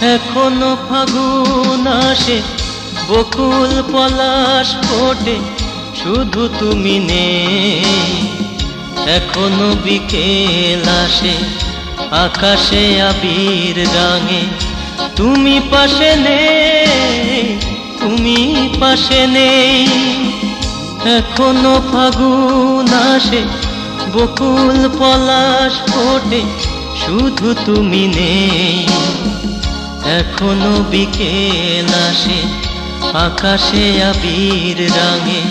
এখনো ফাগুন আসে, বকুল পলাশ ফোটে, শুধু তুমি নেই। এখনো বিকেল আসে, আকাশে আবির রাঙে, তুমি পাশে নেই, তুমি পাশে নেই। এখনো ফাগুন আসে, বকুল পলাশ ফোটে, শুধু তুমি নেই। এখনো বিকেল আসে, আকাশে আবির রাঙে,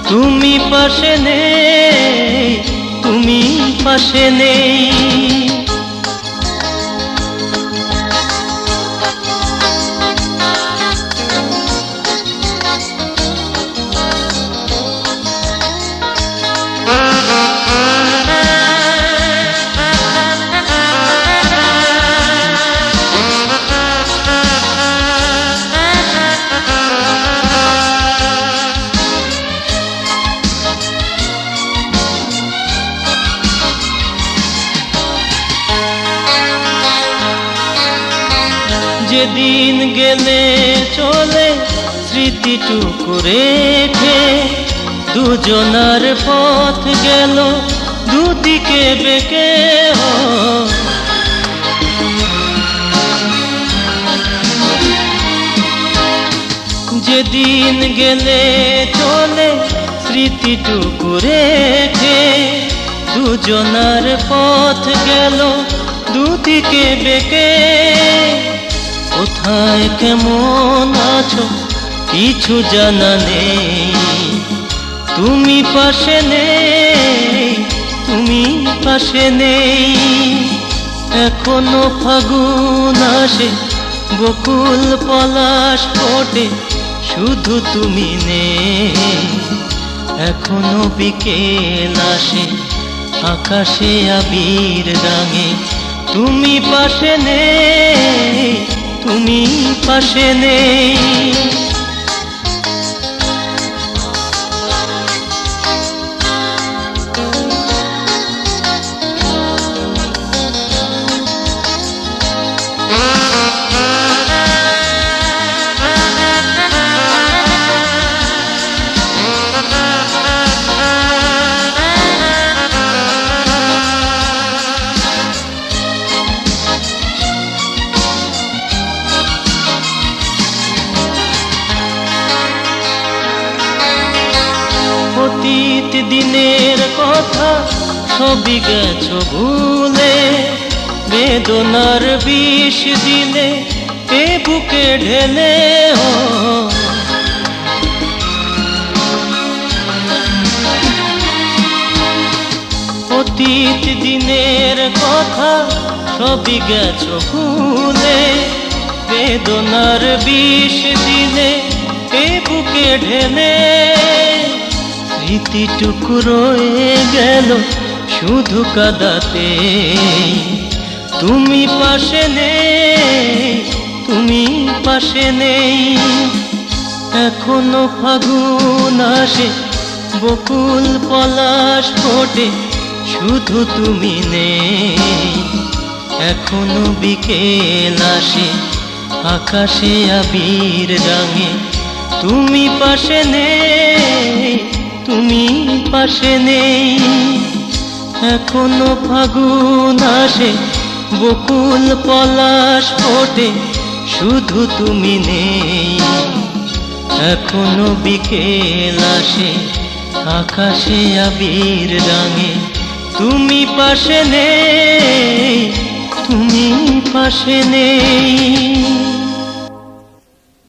তুমি পাশে নেই, তুমি পাশে নেই। যেদিন গেলে চলে স্মৃতিটুকু রেখে, দুজনার পথ গেল দুদিকে বেঁকে। যেদিন গেলে চলে স্মৃতিটুকু রেখে, দুজনার পথ গেল দুদিকে বেঁকে। কোথায় কেমন আছো কিছু জানা নেই, তুমি পাশে নেই, তুমি পাশে নেই। এখনো ফাগুন আসে, বকুল পলাশ ফোটে, শুধু তুমি নেই। এখনো বিকেল আসে, আকাশে আবির রাঙে, তুমি পাশে নেই, তুমি পাশে নেই। অতীত দিনের কথা সবই গেছো ভুলে, বেদনার বিষ দিলে এ বুকে ঢেলে। অতীত দিনের কথা সবই গেছো ভুলে, বেদনার বিষ দিলে এ বুকে ঢেলে। স্মৃতিটুকু রয়ে গেল শুধু কাদাতে, তুমি পাশে নেই, তুমি পাশে নেই। এখনো ফাগুন আসে, বকুল পলাশ ফোটে, শুধু তুমি নেই। এখনো বিকেল আসে, আকাশে আবির রাঙে, তুমি পাশে নেই, তুমি পাশে নেই। এখনো ফাগুন আসে, বকুল পলাশ ফোটে, শুধু তুমি নেই। এখনো বিকেল আসে, আকাশে আবির রাঙে, তুমি পাশে নেই, তুমি পাশে নেই।